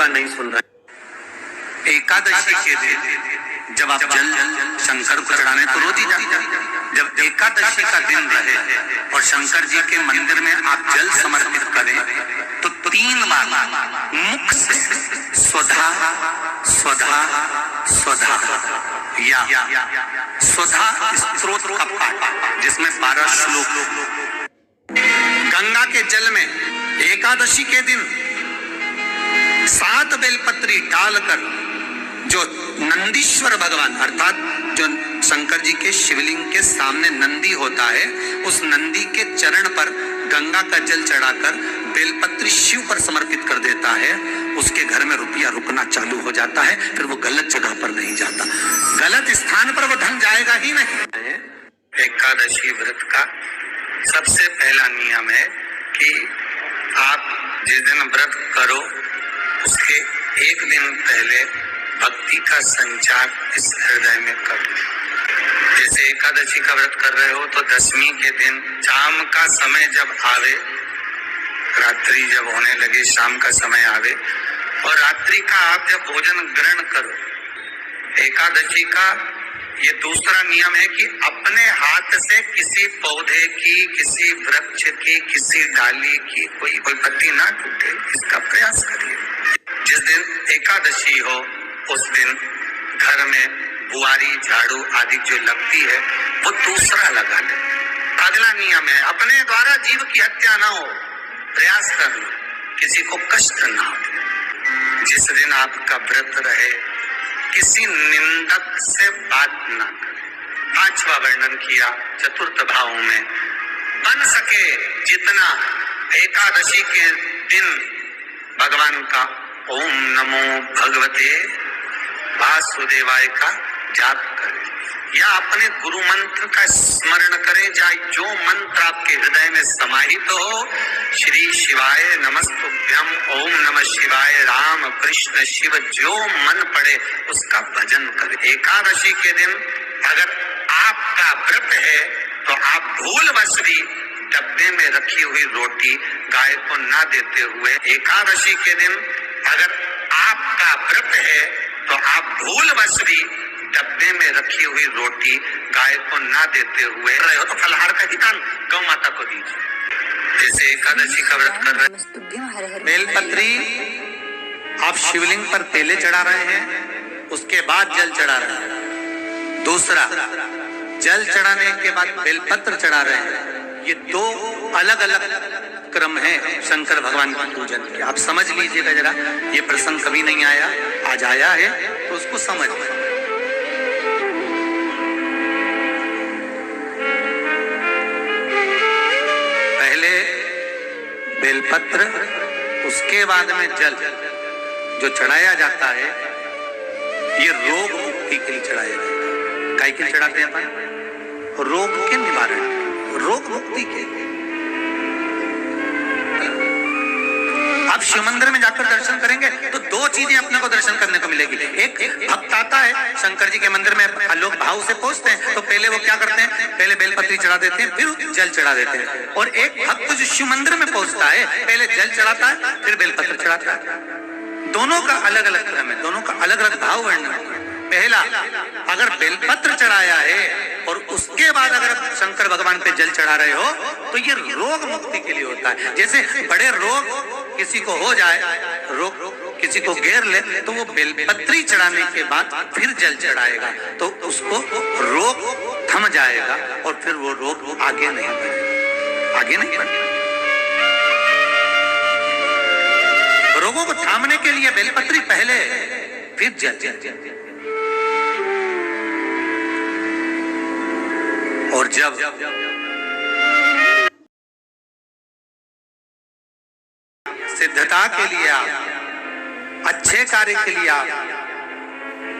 का नहीं सुन रहे। एकादशी के दिन जब आप जल शंकर को चढ़ाने तो रोज ही जाते, जब एकादशी का दिन रहे और शंकर जी के मंदिर में आप जल समर्पित करें तो 3 बार मुख से स्वधा स्वधा स्वधा या स्वधा स्तोत्र का पाठ, जिसमें 12 श्लोक गंगा के जल में एकादशी के दिन 7 बेलपत्री डालकर जो नंदीश्वर भगवान अर्थात जो शंकर जी के शिवलिंग के सामने नंदी होता है, उस नंदी के चरण पर गंगा का जल चढ़ाकर बेलपत्री शिव पर समर्पित कर देता है, उसके घर में रुपया रुकना चालू हो जाता है, फिर वो गलत जगह पर नहीं जाता, गलत स्थान पर वो धन जाएगा ही नहीं। एकादशी व्रत का सबसे पहला नियम है कि आप जिस दिन व्रत करो उसके एक दिन पहले भक्ति का संचार इस हृदय में करो। जैसे एकादशी का व्रत कर रहे हो तो दशमी के दिन शाम का समय जब आवे, रात्रि जब होने लगे, शाम का समय आवे और रात्रि का आप जब भोजन ग्रहण करो, एकादशी का ये दूसरा नियम है कि अपने हाथ से किसी पौधे की, किसी वृक्ष की, किसी डाली की कोई पत्ती ना टूटे, इसका प्रयास करिए। जिस दिन एकादशी हो उस दिन घर में बुआरी, झाड़ू आदि जो लगती है वो दूसरा लगा ले। अगला नियम है अपने द्वारा जीव की हत्या ना हो, प्रयास करना, किसी को कष्ट ना हो। जिस दिन आपका व्रत रहे किसी निंदक से बात ना करें। 5वां वर्णन किया चतुर्थ भाव में, बन सके जितना एकादशी के दिन भगवान का ओम नमो भगवते वासुदेवाय का जाप करें या अपने गुरु मंत्र का स्मरण करें, चाहे जो मंत्र आपके हृदय में समाहित हो। श्री शिवाय नमस्तुभ्यम, ओम नमः शिवाय, राम कृष्ण शिव, जो मन पड़े उसका भजन करें। एकादशी के दिन अगर आपका व्रत है तो आप भूलवश भी डब्बे में रखी हुई रोटी गाय को ना देते हुए, एकादशी के दिन अगर आपका व्रत है तो आप भूलवश भी डब्बे में रखी हुई रोटी गाय को ना देते हुए रहे हो तो फलहार का अधिकार गौ माता को दीजिए। जैसे एकादशी का व्रत कर रहे हैं, बेलपत्री आप शिवलिंग पर तेले चढ़ा रहे हैं, उसके बाद जल चढ़ा रहे हैं। दूसरा, जल चढ़ाने के बाद बेलपत्र चढ़ा रहे हैं। ये 2 अलग अलग क्रम है शंकर भगवान की पूजन के। आप समझ लीजिएगा जरा, ये प्रसंग कभी नहीं आया, आज आया है तो उसको समझ। पहले बेलपत्र, उसके बाद में जल जो चढ़ाया जाता है, ये रोग मुक्ति के लिए चढ़ाया जाता है। काय के लिए चढ़ाते हैं अपन? रोग के निवारण, रोग मुक्ति के। आप शिव मंदिर में जाकर दर्शन करेंगे तो 2 चीजें अपने को दर्शन करने को मिलेगी। एक, भक्त आता है शंकर जी के मंदिर में, लोग भाव से पहुंचते हैं तो पहले वो क्या करते हैं, पहले बेलपत्री चढ़ा देते हैं, फिर जल चढ़ा देते हैं। और एक भक्त जो शिव मंदिर में पहुंचता है पहले जल चढ़ाता है फिर बेलपत्र चढ़ाता है। दोनों का अलग अलग क्रम है, दोनों का अलग अलग भाव वर्णन है। पहला, अगर बेलपत्र चढ़ाया है और उसके बाद अगर शंकर भगवान पे जल चढ़ा रहे हो तो ये रोग मुक्ति के लिए होता है। जैसे बड़े रोग किसी को हो जाए, रोग किसी को घेर ले तो वो बेलपत्री चढ़ाने के बाद फिर जल चढ़ाएगा तो उसको रोग थम जाएगा और फिर वो रोग आगे नहीं बढ़ेगा, आगे नहीं बढ़ेगा। रोगों को थामने के लिए बेलपत्री पहले, फिर जल। और जब सिद्धता के लिए आप, अच्छे कार्य के लिए आप,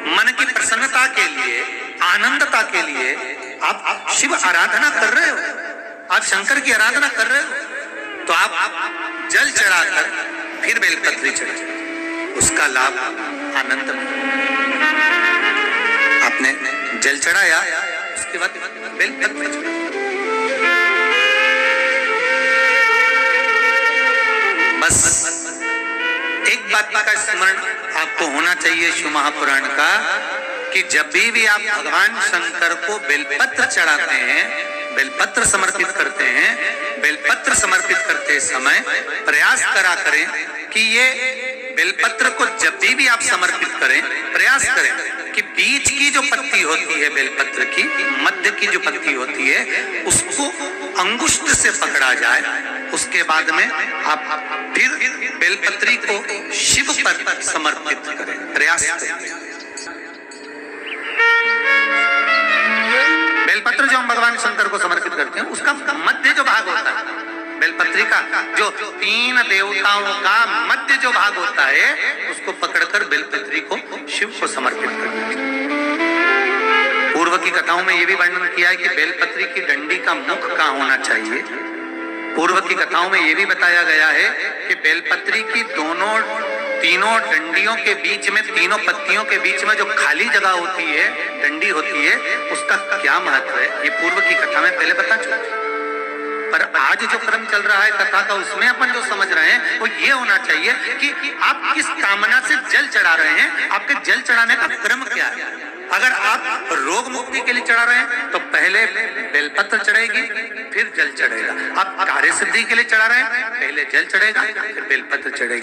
मन की प्रसन्नता के लिए, आनंदता के लिए आप शिव आराधना कर रहे हो, आप शंकर की आराधना कर रहे हो तो आप जल चढ़ाकर फिर बेलपत्री चढ़ाए, उसका लाभ आनंद। आपने जल चढ़ाया उसके बाद बेलपत्र चढ़ाया। बस एक बात का स्मरण आपको होना चाहिए शिव महापुराण का, कि जब भी आप भगवान शंकर को बेलपत्र चढ़ाते हैं, बेलपत्र समर्पित करते हैं, बेलपत्र समर्पित करते समय प्रयास करा करें कि ये बेलपत्र को जब भी आप समर्पित करें, प्रयास करें कि बीच की जो पत्ती होती है बेलपत्र की, मध्य की जो पत्ती होती है, उसको अंगुष्ठ से पकड़ा जाए। उसके बाद में आप फिर बेलपत्री को शिव पर समर्पित करें, प्रयास करें। बेलपत्र जो हम भगवान शंकर को समर्पित करते हैं, उसका मध्य जो भाग होता है, बेलपत्री का जो 3 देवताओं का मध्य जो भाग होता है, उसको पकड़कर बेलपत्री को शिव को समर्पित करना चाहिए। पूर्व की कथाओं में यह भी वर्णन किया है कि बेलपत्री की डंडी का मुख कहाँ होना चाहिए। पूर्व की कथाओं में यह भी बताया गया है कि बेलपत्री की तीनों डंडियों के बीच में, तीनों पत्तियों के बीच में जो खाली जगह होती है, डंडी होती है, उसका क्या महत्व है, ये पूर्व की कथा में पहले बता चुके। पर आज जो क्रम चल रहा है कथा का, उसमें अपन जो समझ रहे हैं वो ये होना चाहिए कि आप किस कामना से जल चढ़ा रहे हैं, आपके जल चढ़ाने का क्रम क्या है। अगर आप रोग मुक्ति के लिए चढ़ा रहे हैं तो पहले बेलपत्र चढ़ेगी, फिर जल चढ़ेगा। आप कार्य सिद्धि के लिए चढ़ा रहे हैं, पहले जल चढ़ेगा, फिर बेलपत्र चढ़ेगा।